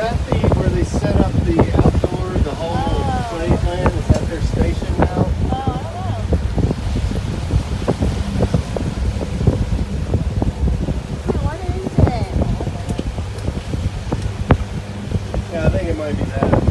that where they set up the outdoor, the whole playland? Is that their station now? What is it? Yeah, I think it might be that.